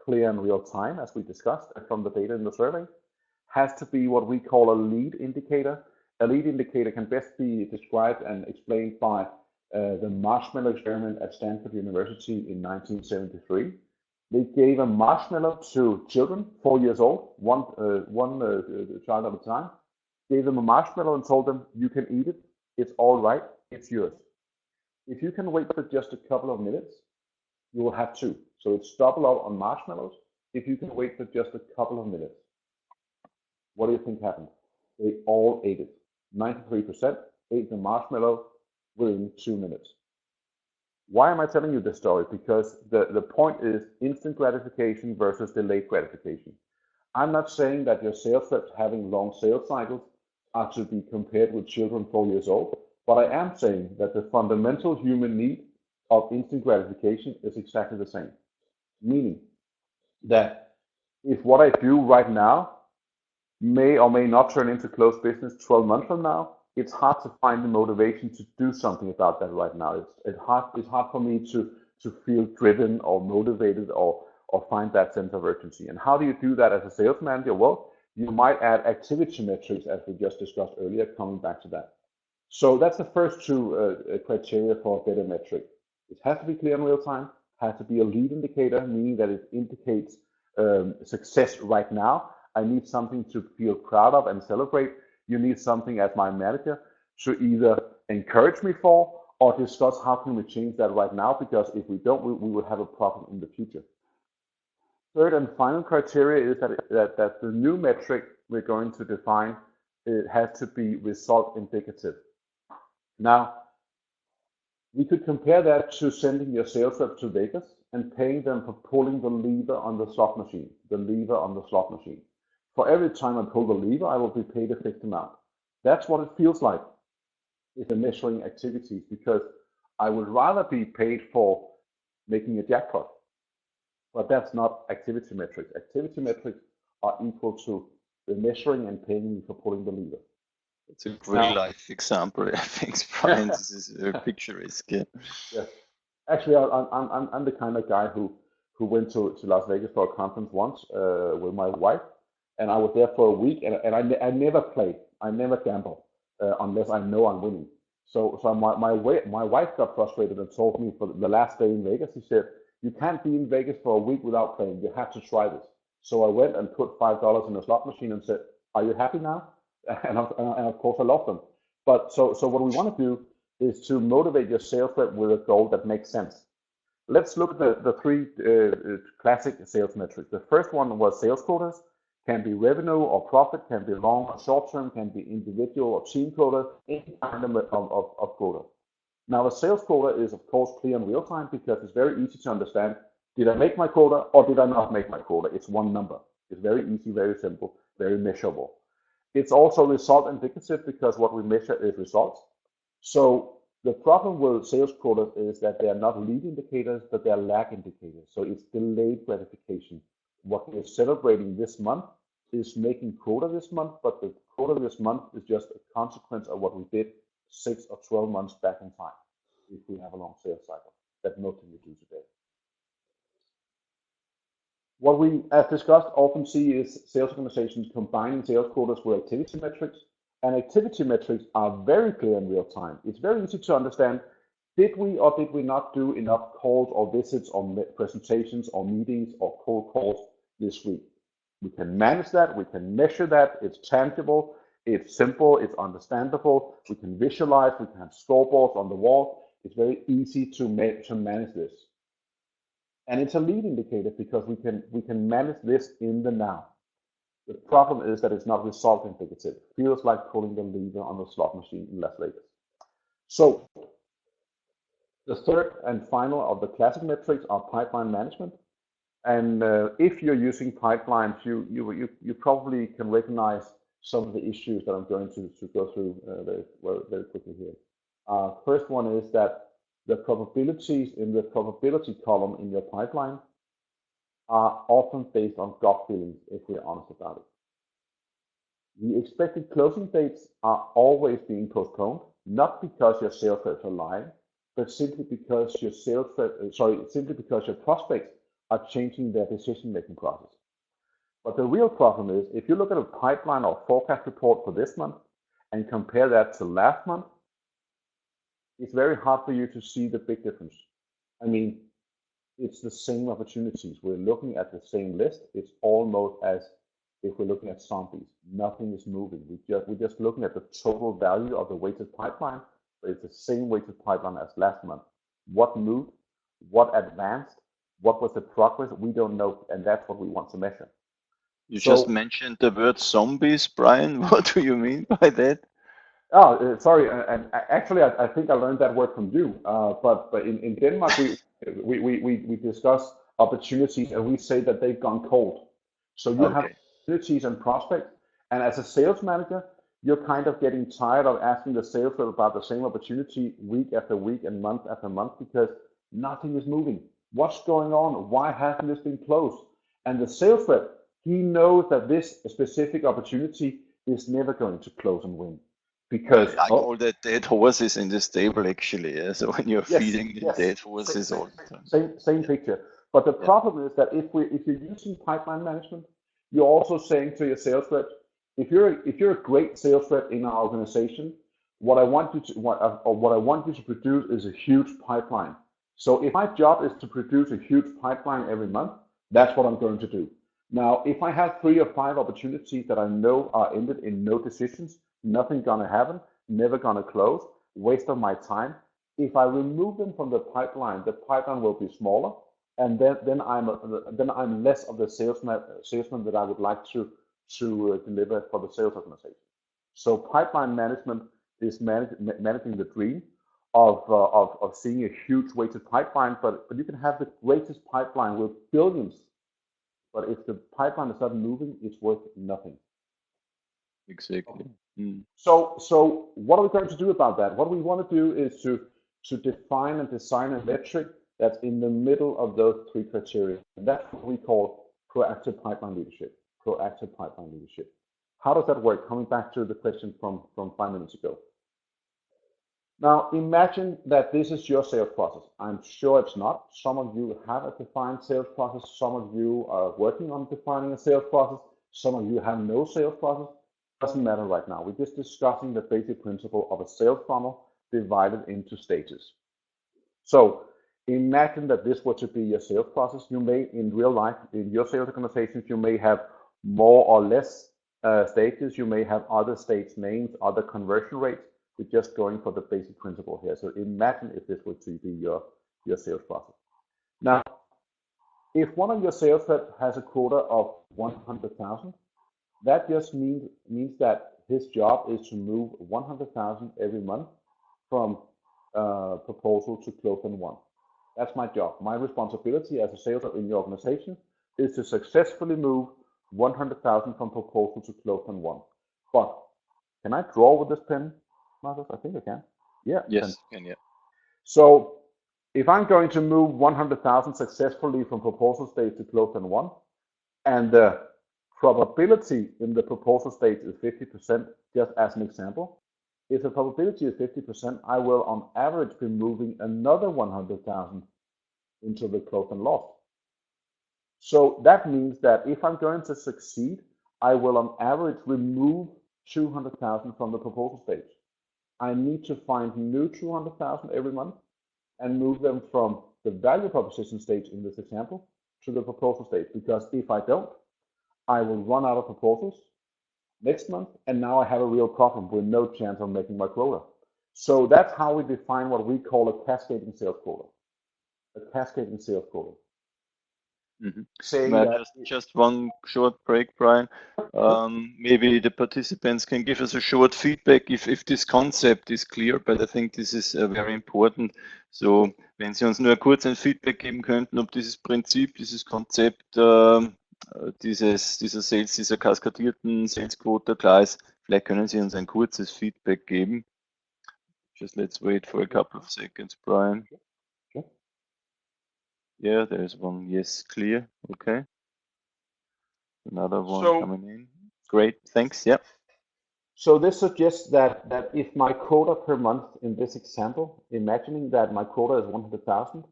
clear in real time, as we discussed from the data in the survey, has to be what we call a lead indicator. A lead indicator can best be described and explained by the marshmallow experiment at Stanford University in 1973. They gave a marshmallow to children, 4 years old, one child at a time, gave them a marshmallow and told them, you can eat it, it's all right, it's yours. If you can wait for just a couple of minutes, you will have two. So it's double up on marshmallows if you can wait for just a couple of minutes. What do you think happened? They all ate it. 93% ate the marshmallow within 2 minutes. Why am I telling you this story? Because the point is instant gratification versus delayed gratification. I'm not saying that your sales reps having long sales cycles are to be compared with children 4 years old, but I am saying that the fundamental human need of instant gratification is exactly the same. Meaning that if what I do right now may or may not turn into closed business 12 months from now, it's hard to find the motivation to do something about that right now. It's hard for me to feel driven or motivated or find that sense of urgency. And how do you do that as a sales manager? Well, you might add activity metrics, as we just discussed earlier, coming back to that. So that's the first two criteria for a better metric. It has to be clear in real time, has to be a lead indicator, meaning that it indicates success right now. I need something to feel proud of and celebrate. You need something as my manager to either encourage me for or discuss how can we change that right now, because if we don't, we will have a problem in the future. Third and final criteria is that the new metric we're going to define, it has to be result indicative. Now, we could compare that to sending your sales rep to Vegas and paying them for pulling the lever on the slot machine, For every time I pull the lever, I will be paid a fixed amount. That's what it feels like if the measuring activities, because I would rather be paid for making a jackpot, but that's not activity metrics. Activity metrics are equal to the measuring and paying me for pulling the lever. It's a real life example, I think, Brian. This is picturesque. Yeah. Yes. Actually, I'm the kind of guy who went to Las Vegas for a conference once with my wife, and I was there for a week, and I never play, I never gamble unless I know I'm winning. So my wife got frustrated and told me for the last day in Vegas, she said, you can't be in Vegas for a week without playing. You have to try this. So I went and put $5 in a slot machine and said, are you happy now? And of course I lost them. But so what we want to do is to motivate your sales rep with a goal that makes sense. Let's look at the three classic sales metrics. The first one was sales quotas. Can be revenue or profit, can be long or short term, can be individual or team quota, any kind of quota. Now, a sales quota is, of course, clear in real time because it's very easy to understand. Did I make my quota or did I not make my quota? It's one number. It's very easy, very simple, very measurable. It's also result indicative because what we measure is results. So the problem with sales quotas is that they are not lead indicators, but they are lag indicators. So it's delayed gratification. What we're celebrating this month is making quota this month, but the quota this month is just a consequence of what we did 6 or 12 months back in time, if we have a long sales cycle that most of you do today. What we, as discussed, often see is sales organizations combining sales quotas with activity metrics, and activity metrics are very clear in real time. It's very easy to understand, did we or did we not do enough calls or visits or presentations or meetings or cold calls this week? We can manage that, we can measure that, it's tangible, it's simple, it's understandable, we can visualize, we can have scoreboards on the wall. It's very easy to manage this. And it's a lead indicator because we can manage this in the now. The problem is that it's not result indicative. It feels like pulling the lever on the slot machine in Las Vegas. So the third and final of the classic metrics are pipeline management. And if you're using pipelines, you probably can recognize some of the issues that I'm going to go through very quickly here. First one is that the probabilities in the probability column in your pipeline are often based on gut feelings, if we're honest about it. The expected closing dates are always being postponed, not because your sales reps are lying, but simply because your prospects are changing their decision-making process. But the real problem is, if you look at a pipeline or forecast report for this month and compare that to last month, it's very hard for you to see the big difference. I mean, it's the same opportunities. We're looking at the same list. It's almost as if we're looking at zombies. Nothing is moving. We're just looking at the total value of the weighted pipeline, but it's the same weighted pipeline as last month. What moved? What advanced? What was the progress? We don't know, and that's what we want to measure. You just mentioned the word zombies, Brian. What do you mean by that? Oh, sorry. And actually, I think I learned that word from you. But in Denmark, we discuss opportunities, and we say that they've gone cold. So you have opportunities and prospects, and as a sales manager, you're kind of getting tired of asking the sales rep about the same opportunity week after week and month after month because nothing is moving. What's going on? Why hasn't this been closed? And the sales rep, he knows that this specific opportunity is never going to close and win. Because I call that dead horses in the stable, actually. Yeah? So when you're feeding the dead horses all the time. Same picture. But the problem is that if you're using pipeline management, you're also saying to your sales rep, if you're a great sales rep in our organization, what I want you to produce is a huge pipeline. So if my job is to produce a huge pipeline every month, that's what I'm going to do. Now, if I have 3 or 5 opportunities that I know are ended in no decisions, nothing gonna happen, never gonna close, waste of my time. If I remove them from the pipeline will be smaller, and then I'm less of the salesman that I would like to deliver for the sales organization. So pipeline management is managing the dream of seeing a huge weighted pipeline, but you can have the greatest pipeline with billions, but if the pipeline is not moving, it's worth nothing. Exactly. So what are we going to do about that? What we want to do is to define and design a metric that's in the middle of those 3 criteria. And that's what we call proactive pipeline leadership. Proactive pipeline leadership. How does that work? Coming back to the question from 5 minutes ago. Now imagine that this is your sales process. I'm sure it's not. Some of you have a defined sales process. Some of you are working on defining a sales process. Some of you have no sales process. Doesn't matter right now. We're just discussing the basic principle of a sales funnel divided into stages. So imagine that this were to be your sales process. You may, in real life, in your sales organizations, you may have more or less stages. You may have other stage names, other conversion rates. We're just going for the basic principle here. So imagine if this were to be your sales process. Now, if one of your sales reps has a quota of 100,000, that just means that his job is to move 100,000 every month from proposal to close and won. That's my job. My responsibility as a sales rep in your organization is to successfully move 100,000 from proposal to close and won. But can I draw with this pen, Marcus? I think I can. Yeah. Yes, you can. Yeah. So if I'm going to move 100,000 successfully from proposal stage to close and won, and the probability in the proposal stage is 50%, just as an example. If the probability is 50%, I will on average be moving another 100,000 into the close and lost. So that means that if I'm going to succeed, I will on average remove 200,000 from the proposal stage. I need to find new 200,000 every month and move them from the value proposition stage in this example to the proposal stage, because if I don't, I will run out of proposals next month, and now I have a real problem with no chance of making my quota. So that's how we define what we call a cascading sales quota. A cascading sales quota. Just one short break, Brian. Maybe the participants can give us a short feedback if this concept is clear, but I think this is very important. So, wenn Sie uns nur kurz ein Feedback geben könnten, ob dieses Prinzip, dieses Konzept, dieser kaskadierten Salesquote klar ist, vielleicht können Sie uns ein kurzes Feedback geben. Just let's wait for a couple of seconds, Brian. Sure. Yeah, there's one. Yes, clear. Okay. Another one coming in. Great, thanks. Yeah. So this suggests that if my quota per month in this example, imagining that my quota is 100,000,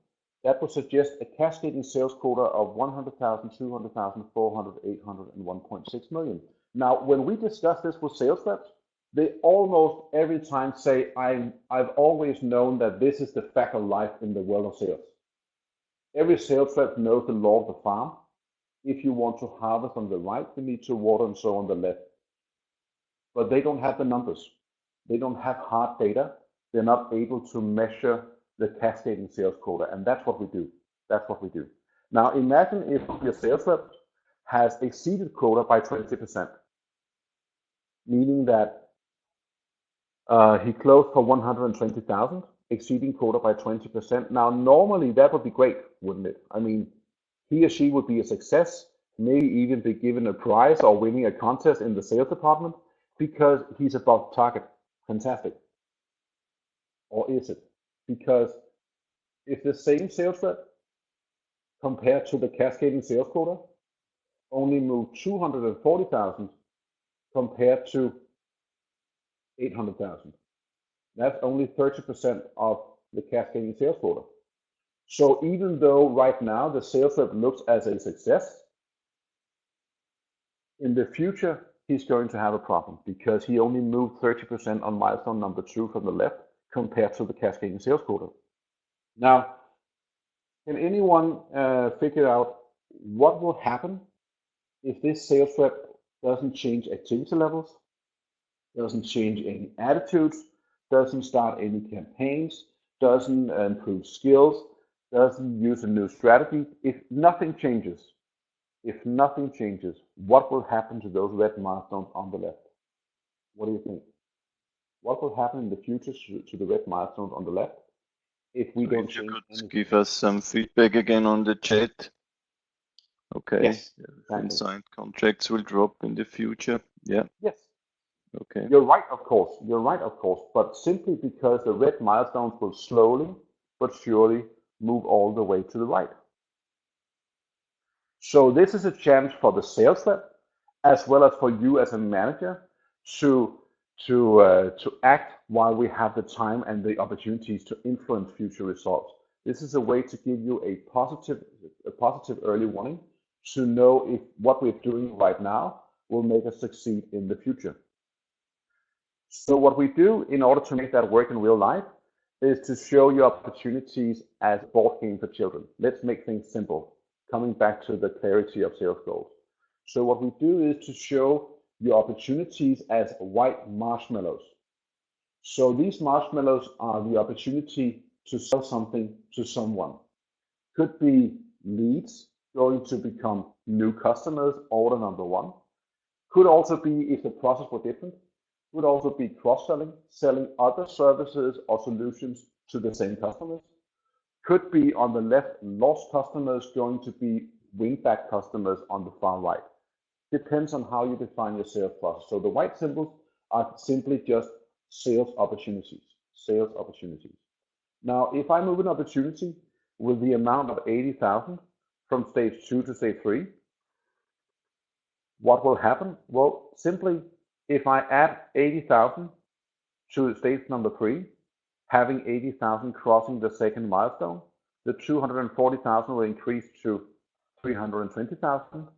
that would suggest a cascading sales quota of 100,000, 200,000, 400, 800, and 1.6 million. Now, when we discuss this with sales reps, they almost every time say, I've always known that this is the fact of life in the world of sales. Every sales rep knows the law of the farm. If you want to harvest on the right, you need to water and sow on the left. But they don't have the numbers. They don't have hard data. They're not able to measure the cascading sales quota, and that's what we do. That's what we do. Now imagine if your sales rep has exceeded quota by 20%, meaning that he closed for 120,000, exceeding quota by 20%. Now normally that would be great, wouldn't it? I mean, he or she would be a success, maybe even be given a prize or winning a contest in the sales department because he's above target. Fantastic. Or is it? Because if the same sales rep compared to the cascading sales quota only moved 240,000 compared to 800,000, that's only 30% of the cascading sales quota. So even though right now the sales rep looks as a success, in the future he's going to have a problem because he only moved 30% on milestone number 2 from the left compared to the cascading sales quota. Now, can anyone figure out what will happen if this sales rep doesn't change activity levels, doesn't change any attitudes, doesn't start any campaigns, doesn't improve skills, doesn't use a new strategy? If nothing changes, what will happen to those red milestones on the left? What do you think? What will happen in the future to the red milestones on the left if we don't change anything? If you could give us some feedback again on the chat. Okay. Yes, exactly. Unsigned contracts will drop in the future. Yeah. Yes. Okay. You're right, of course. You're right, of course. But simply because the red milestones will slowly but surely move all the way to the right. So this is a chance for the sales rep as well as for you as a manager to act while we have the time and the opportunities to influence future results. This is a way to give you a positive early warning to know if what we're doing right now will make us succeed in the future. So what we do in order to make that work in real life is to show you opportunities as a board game for children. Let's make things simple, coming back to the clarity of sales goals. So what we do is to show your opportunities as white marshmallows. So these marshmallows are the opportunity to sell something to someone. Could be leads going to become new customers, order number 1. Could also be, if the process were different, would also be cross-selling, selling other services or solutions to the same customers. Could be on the left, lost customers going to be win-back customers on the far right. Depends on how you define your sales process. So the white symbols are simply just sales opportunities, sales opportunities. Now, if I move an opportunity with the amount of 80,000 from stage 2 to stage 3, what will happen? Well, simply, if I add 80,000 to stage number 3, having 80,000 crossing the second milestone, the 240,000 will increase to 320,000,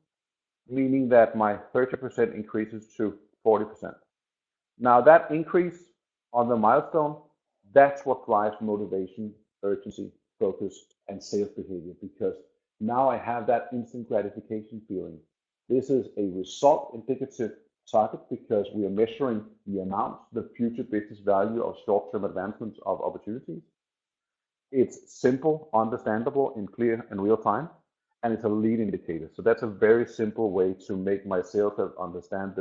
meaning that my 30% increases to 40%. Now that increase on the milestone, that's what drives motivation, urgency, focus, and sales behavior, because now I have that instant gratification feeling. This is a result indicative target because we are measuring the amount, the future business value of short-term advancements of opportunities. It's simple, understandable, and clear in real time, and it's a lead indicator. So that's a very simple way to make my sales reps understand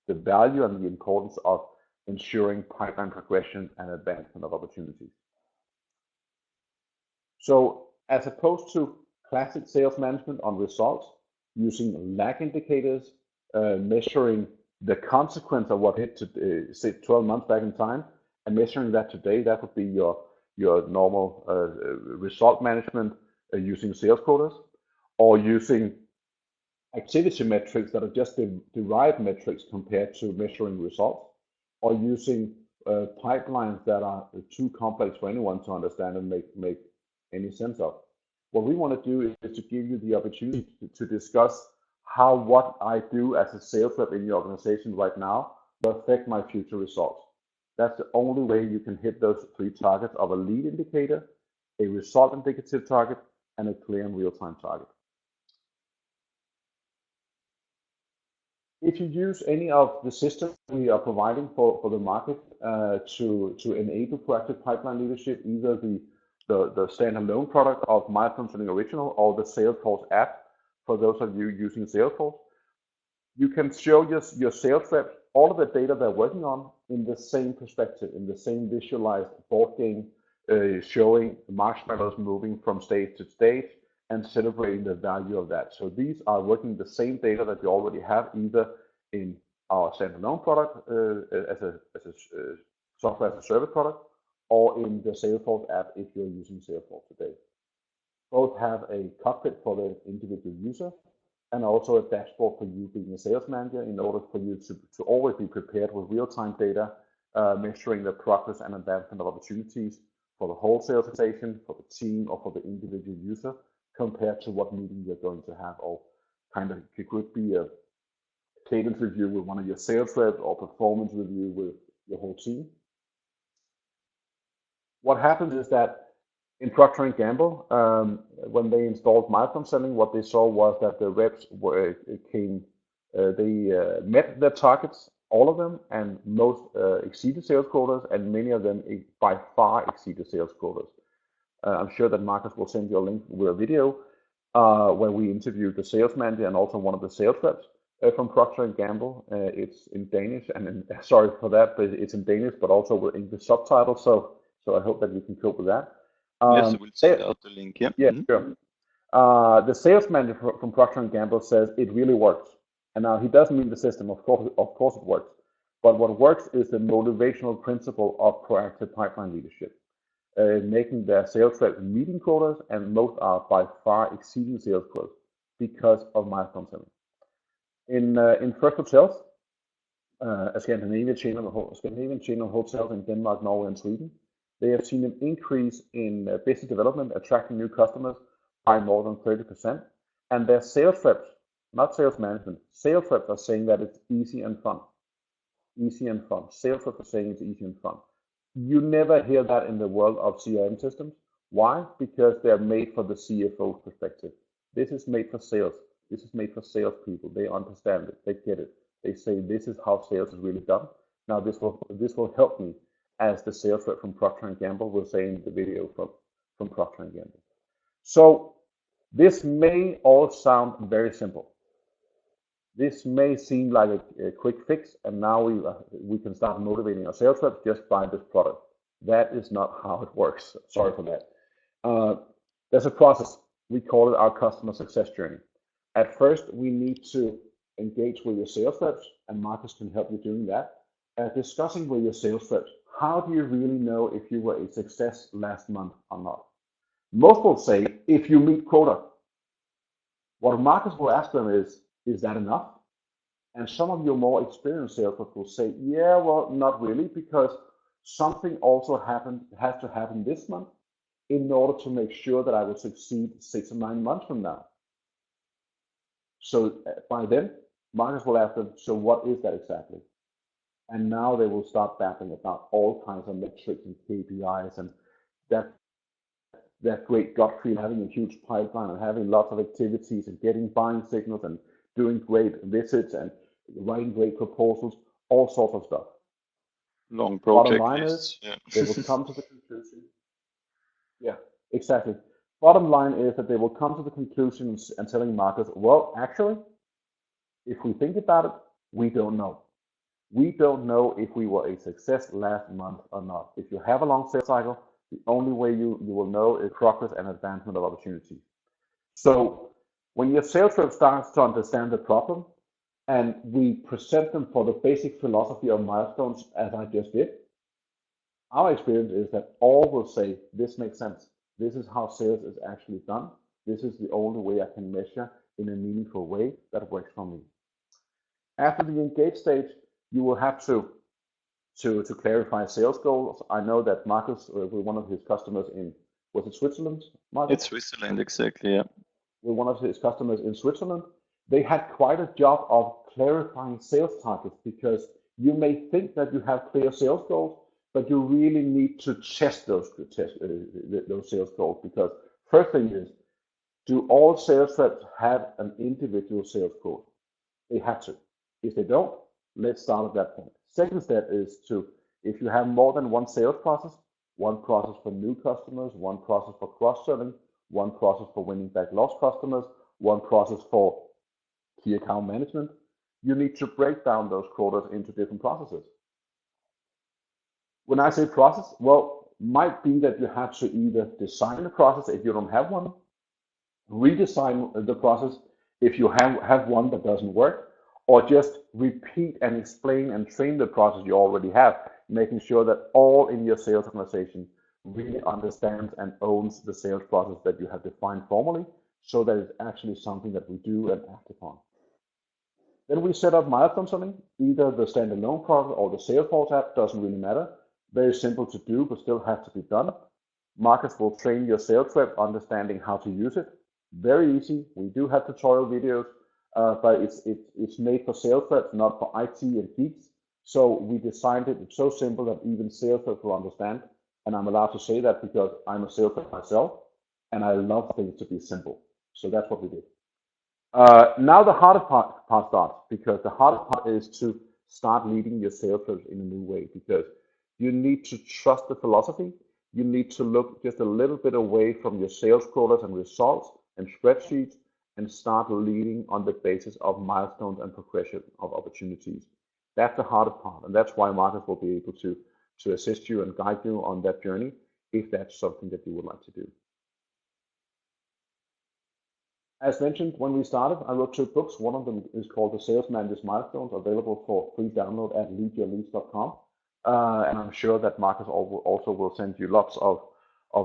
the value and the importance of ensuring pipeline progression and advancement of opportunities. So as opposed to classic sales management on results, using lag indicators, measuring the consequence of what hit to say 12 months back in time, and measuring that today, that would be your normal result management using sales quotas, or using activity metrics that are just derived metrics compared to measuring results, or using pipelines that are too complex for anyone to understand and make any sense of. What we want to do is to give you the opportunity to discuss how what I do as a sales rep in your organization right now will affect my future results. That's the only way you can hit those 3 targets of a lead indicator, a result indicative target, and a clear and real-time target. If you use any of the systems we are providing for the market to enable proactive pipeline leadership, either the standalone product of Milestone Selling Original or the Salesforce app, for those of you using Salesforce, you can show your sales reps all of the data they're working on in the same perspective, in the same visualized board game, showing marshmallows moving from stage to stage and celebrating the value of that. So these are working the same data that you already have, either in our standalone product as a software as a service product, or in the Salesforce app if you're using Salesforce today. Both have a cockpit for the individual user and also a dashboard for you being a sales manager, in order for you to always be prepared with real-time data, measuring the progress and advancement of opportunities for the whole sales organization, for the team, or for the individual user, compared to what meeting you're going to have, or kind of it could be a cadence review with one of your sales reps or performance review with your whole team. What happens is that in Procter & Gamble, when they installed milestone selling, what they saw was that the reps met their targets, all of them, and most exceeded sales quotas, and many of them by far exceeded sales quotas. I'm sure that Marcus will send you a link with a video where we interviewed the sales manager and also one of the sales reps from Procter & Gamble. It's in Danish, and sorry for that, but it's in Danish, but also with English subtitles. So I hope that you can cope with that. Yes, we'll send out the link. Yeah. Yeah, sure. The sales manager from Procter & Gamble says it really works. And now he doesn't mean the system, of course it works. But what works is the motivational principle of proactive pipeline leadership, making their sales reps meeting quotas, and most are by far exceeding sales quotas because of milestone selling. In First Hotels, a Scandinavian chain of hotels in Denmark, Norway, and Sweden, they have seen an increase in business development, attracting new customers by more than 30%. And their sales reps, not sales management, sales reps are saying that it's easy and fun. Easy and fun. Sales reps are saying it's easy and fun. You never hear that in the world of CRM systems. Why? Because they're made for the CFO's perspective. This is made for sales. This is made for salespeople. They understand it. They get it. They say this is how sales is really done. Now this will help me, as the sales rep from Procter & Gamble will say in the video from Procter & Gamble. So this may all sound very simple. This may seem like a quick fix, and now we can start motivating our sales reps just by this product. That is not how it works. Sorry for that. There's a process. We call it our customer success journey. At first, we need to engage with your sales reps, and Marcus can help you doing that. Discussing with your sales reps, how do you really know if you were a success last month or not? Most will say, if you meet quota. What Marcus will ask them is that enough? And some of your more experienced sales reps will say, yeah, well, not really, because something also has to happen this month in order to make sure that I will succeed 6 or 9 months from now. So by then, Marcus will ask them, so what is that exactly? And now they will start babbling about all kinds of metrics and KPIs, and that great gut feel, having a huge pipeline and having lots of activities and getting buying signals and doing great visits and writing great proposals, all sorts of stuff. Long project Bottom line lists. is, they will come to the conclusion. Yeah, exactly. Bottom line is that they will come to the conclusion and telling Marcus, well, actually, if we think about it, we don't know. We don't know if we were a success last month or not. If you have a long sales cycle, the only way you will know is progress and advancement of opportunities. So when your sales rep starts to understand the problem, and we present them for the basic philosophy of milestones, as I just did, our experience is that all will say, this makes sense. This is how sales is actually done. This is the only way I can measure in a meaningful way that works for me. After the engage stage, you will have to clarify sales goals. I know that Marcus, with one of his customers in was it Switzerland, Michael? It's Switzerland, exactly, yeah. With one of his customers in Switzerland, they had quite a job of clarifying sales targets, because you may think that you have clear sales goals, but you really need to test those sales goals. Because first thing is, do all sales reps have an individual sales quote? They have to. If they don't, let's start at that point. Second step is to, if you have more than one sales process, one process for new customers, one process for cross-selling, one process for winning back lost customers, one process for key account management, you need to break down those quotas into different processes. When I say process, well, might be that you have to either design the process if you don't have one, redesign the process if you have one that doesn't work, or just repeat and explain and train the process you already have, making sure that all in your sales organization really understands and owns the sales process that you have defined formally, so that it's actually something that we do and act upon. Then we set up milestone setting, either the standalone process or the Salesforce app, doesn't really matter. Very simple to do, but still has to be done. Marcus will train your sales rep understanding how to use it. Very easy. We do have tutorial videos, but it's made for sales reps, not for IT and geeks. So we designed it. It's so simple that even sales reps will understand. And I'm allowed to say that because I'm a sales rep myself, and I love things to be simple. So that's what we did. Now the hardest part starts, because the hardest part is to start leading your sales reps in a new way, because you need to trust the philosophy. You need to look just a little bit away from your sales quotas and results and spreadsheets, and start leading on the basis of milestones and progression of opportunities. That's the hardest part, and that's why Marcus will be able to assist you and guide you on that journey, if that's something that you would like to do. As mentioned, when we started, I wrote 2 books. One of them is called The Sales Manager's Milestones, available for free download at leadyourleads.com. And I'm sure that Marcus also will send you lots of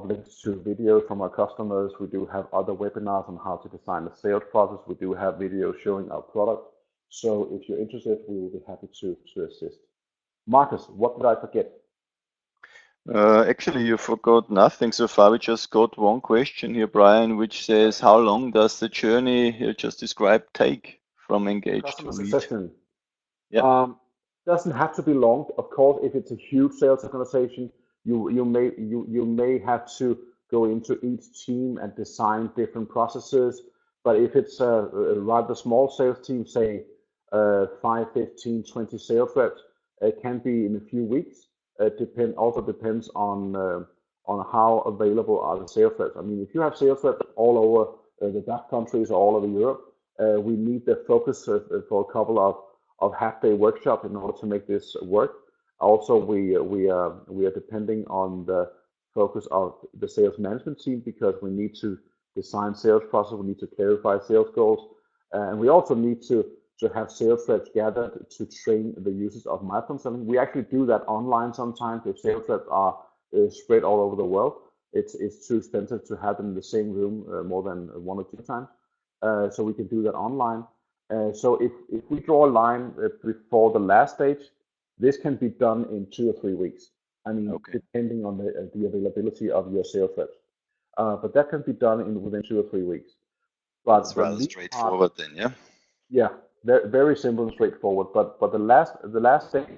links to videos from our customers. We do have other webinars on how to design the sales process. We do have videos showing our product. So if you're interested, we will be happy to assist. Marcus, what did I forget? Actually, you forgot nothing so far. We just got one question here, Brian, which says, how long does the journey you just described take from engage to lead? Yeah. Doesn't have to be long. Of course, if it's a huge sales organization, you may have to go into each team and design different processes. But if it's a rather small sales team, say 5, 15, 20 sales reps, it can be in a few weeks. Also depends on how available are the sales reps. I mean, if you have sales reps all over the DACH countries or all over Europe, we need the focus for a couple of half-day workshops in order to make this work. Also, we are depending on the focus of the sales management team, because we need to design sales process, we need to clarify sales goals, and we also need to have sales reps gathered to train the users of milestone selling. We actually do that online sometimes if sales reps are spread all over the world. It's too expensive to have them in the same room more than 1 or 2 times. So we can do that online. So if we draw a line before the last stage, this can be done in 2 or 3 weeks. I mean, okay, depending on the availability of your sales reps. But that can be done within 2 or 3 weeks. But it's rather straightforward then, yeah? Yeah, very simple and straightforward. But the last stage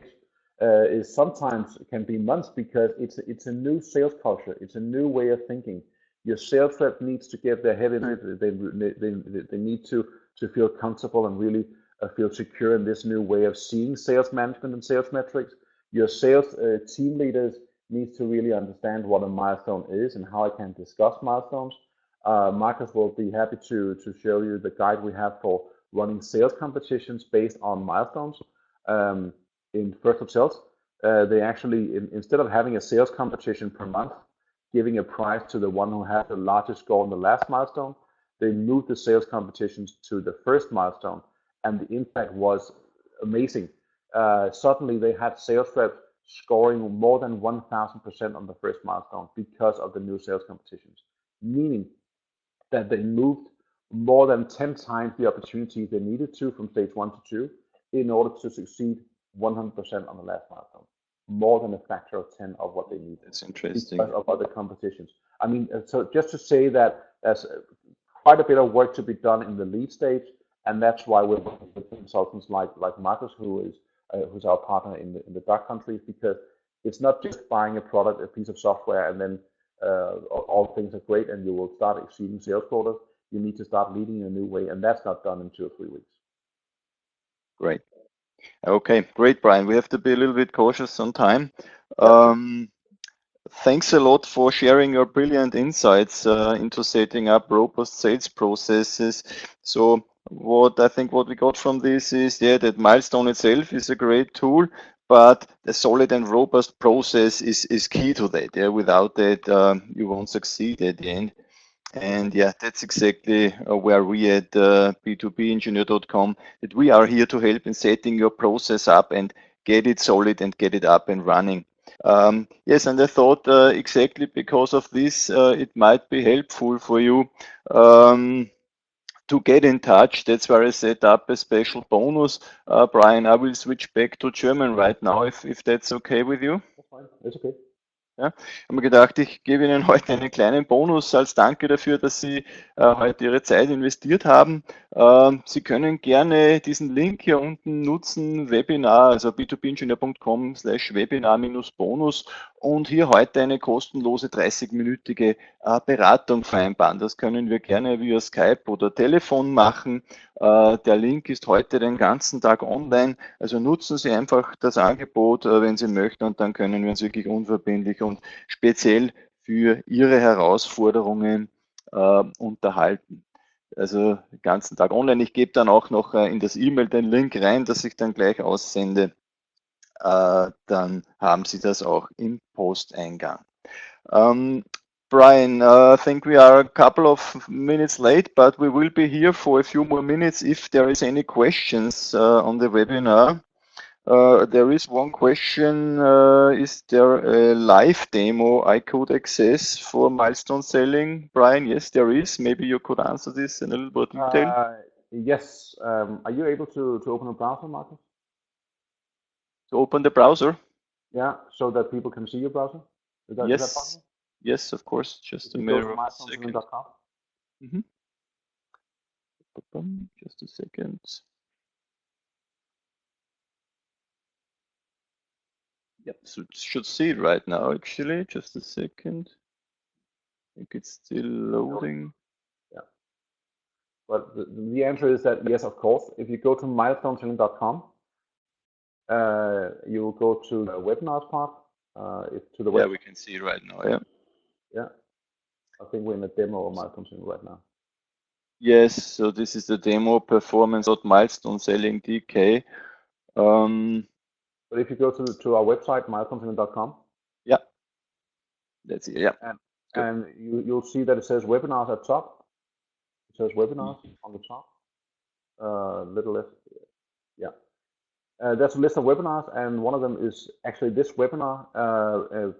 is sometimes can be months, because it's a new sales culture. It's a new way of thinking. Your sales rep needs to get their head in it. They need to feel comfortable and really feel secure in this new way of seeing sales management and sales metrics. Your sales team leaders need to really understand what a milestone is and how I can discuss milestones. Marcus will be happy to show you the guide we have for running sales competitions based on milestones. In First of Sales, they actually, instead of having a sales competition per month, giving a prize to the one who has the largest score on the last milestone, they moved the sales competitions to the first milestone, and the impact was amazing. Suddenly they had sales reps scoring more than 1,000% on the first milestone because of the new sales competitions, meaning that they moved more than 10 times the opportunities they needed to from stage 1 to 2 in order to succeed 100% on the last milestone. more than a factor of 10 of what they need. That's interesting. Because of other competitions. I mean, so just to say that there's quite a bit of work to be done in the lead stage, and that's why we're working with consultants like Marcus, who's our partner in the DACH countries, because it's not just buying a product, a piece of software, and then all things are great and you will start exceeding sales quotas. You need to start leading in a new way, and that's not done in 2 or 3 weeks. Great. Okay, great, Brian. We have to be a little bit cautious on time. Thanks a lot for sharing your brilliant insights into setting up robust sales processes. So what we got from this is, that Milestone itself is a great tool, but the solid and robust process is key to that. Without that, you won't succeed at the end. And that's exactly where we at b2bengineer.com, that we are here to help in setting your process up and get it solid and get it up and running. Yes, and I thought exactly because of this, it might be helpful for you to get in touch. That's where I set up a special bonus. Brian, I will switch back to German right now, if that's okay with you. That's fine. That's okay. Ja, habe mir gedacht, ich gebe Ihnen heute einen kleinen Bonus als Danke dafür, dass Sie heute Ihre Zeit investiert haben. Sie können gerne diesen Link hier unten nutzen, Webinar, also b2bengineer.com/webinar-bonus, und hier heute eine kostenlose 30-minütige Beratung vereinbaren. Das können wir gerne via Skype oder Telefon machen. Der Link ist heute den ganzen Tag online, also nutzen Sie einfach das Angebot, wenn Sie möchten, und dann können wir uns wirklich unverbindlich und speziell für Ihre Herausforderungen unterhalten. Also den ganzen Tag online. Ich gebe dann auch noch in das E-Mail den Link rein, dass ich dann gleich aussende. Dann haben Sie das auch im Posteingang. Brian, I think we are a couple of minutes late, but we will be here for a few more minutes if there is any questions on the webinar. There is one question, is there a live demo I could access for milestone selling? Brian, yes, there is. Maybe you could answer this in a little bit detail. Yes. Are you able to open a browser, Marcus? To open the browser? Yeah, so that people can see your browser? Is that possible? Yes, of course. Just a matter of a second. Just a second. Yep, so it should see it right now, actually. Just a second. I think it's still loading. Yeah. But the answer is that yes, of course. If you go to milestoneselling.com, you will go to the webinars part. To the web. Yeah, we can see it right now. Yeah. Yeah. I think we're in a demo of milestone selling right now. Yes, so this is the demo performance.milestone selling DK. But if you go to our website, milestoneselling.com. Yeah. That's it. Yeah. And you'll see that it says webinars at top. It says webinars on the top. Little less. Yeah. There's a list of webinars, and one of them is actually this webinar,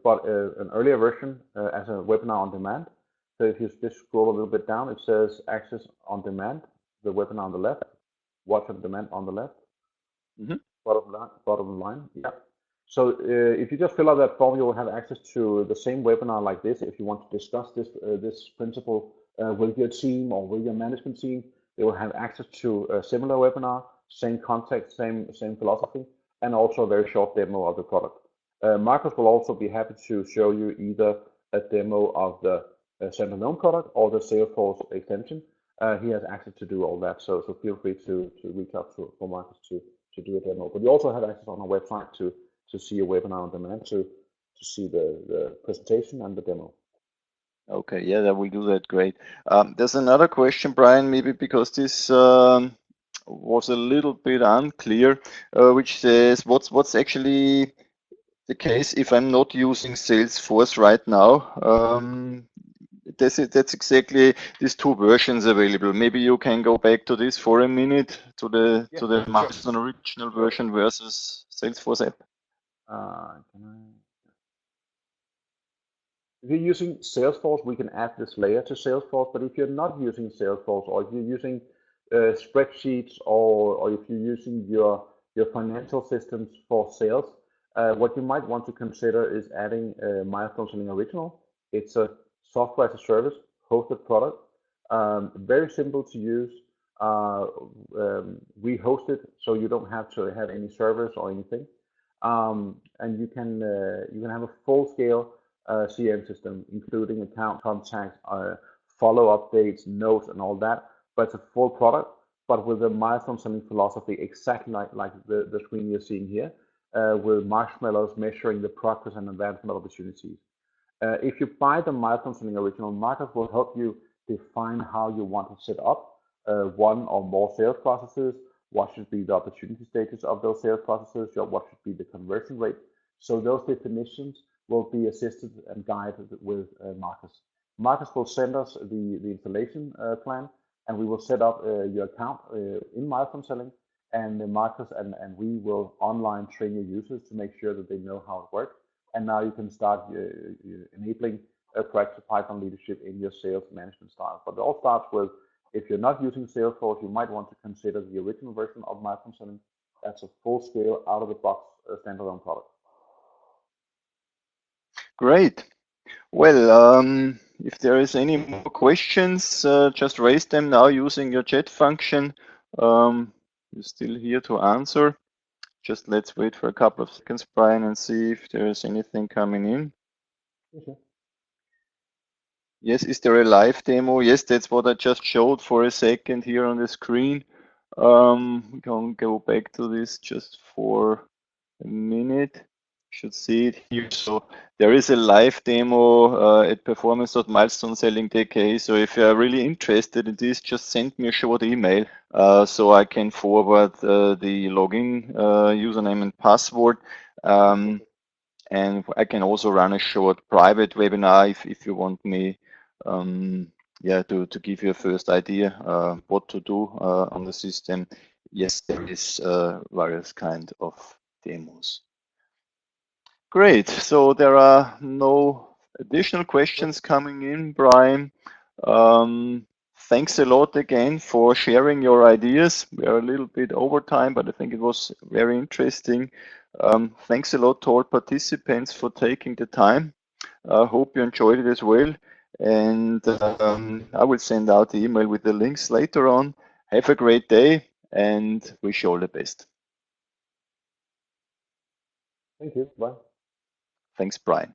but an earlier version as a webinar on demand. So if you just scroll a little bit down, it says access on demand, the webinar on the left, watch on demand on the left. Bottom line. Yeah. So if you just fill out that form, you will have access to the same webinar like this. If you want to discuss this principle with your team or with your management team, they will have access to a similar webinar, same context, same philosophy, and also a very short demo of the product. Marcus will also be happy to show you either a demo of the standalone product or the Salesforce extension. He has access to do all that, so feel free to reach out to Marcus to do a demo. But you also have access on our website to see a webinar on demand, to see the presentation and the demo. Okay, yeah, that will do that. Great. There's another question, Brian, maybe because this was a little bit unclear, which says what's actually the case if I'm not using Salesforce right now. That's exactly these two versions available. Maybe you can go back to this for a minute, to the Milestone original version versus Salesforce app. If you're using Salesforce, we can add this layer to Salesforce. But if you're not using Salesforce, or if you're using spreadsheets, or if you're using your financial systems for sales, What you might want to consider is adding Milestone Selling Original. It's a software as a service hosted product, very simple to use. We host it, so you don't have to have any servers or anything, and you can have a full-scale CRM system, including account contacts, follow updates, notes, and all that. But it's a full product, but with a milestone selling philosophy, exactly like the screen you're seeing here, with marshmallows measuring the progress and advancement opportunities. If you buy the Milestone Selling Original, Marcus will help you define how you want to set up one or more sales processes, what should be the opportunity status of those sales processes, what should be the conversion rate. So those definitions will be assisted and guided with Marcus. Marcus will send us the installation plan, and we will set up your account in Milestone Selling, and Marcus and we will online train your users to make sure that they know how it works. And now you can start enabling proactive Python leadership in your sales management style. But it all starts with, if you're not using Salesforce, you might want to consider the original version of Milestone Selling. That's a full-scale, out-of-the-box standalone product. Great. Well, if there is any more questions, just raise them now using your chat function. You're still here to answer. Just let's wait for a couple of seconds, Brian, and see if there is anything coming in. Okay. Yes, is there a live demo? Yes, that's what I just showed for a second here on the screen. We can go back to this just for a minute. Should see it here. So there is a live demo at performance.milestoneselling.dk. So if you're really interested in this, just send me a short email so I can forward the login username and password. And I can also run a short private webinar if you want me to give you a first idea what to do on the system. Yes, there is various kind of demos. Great. So there are no additional questions coming in, Brian. Thanks a lot again for sharing your ideas. We are a little bit over time, but I think it was very interesting. Thanks a lot to all participants for taking the time. I hope you enjoyed it as well. And I will send out the email with the links later on. Have a great day and wish you all the best. Thank you. Bye. Thanks, Brian.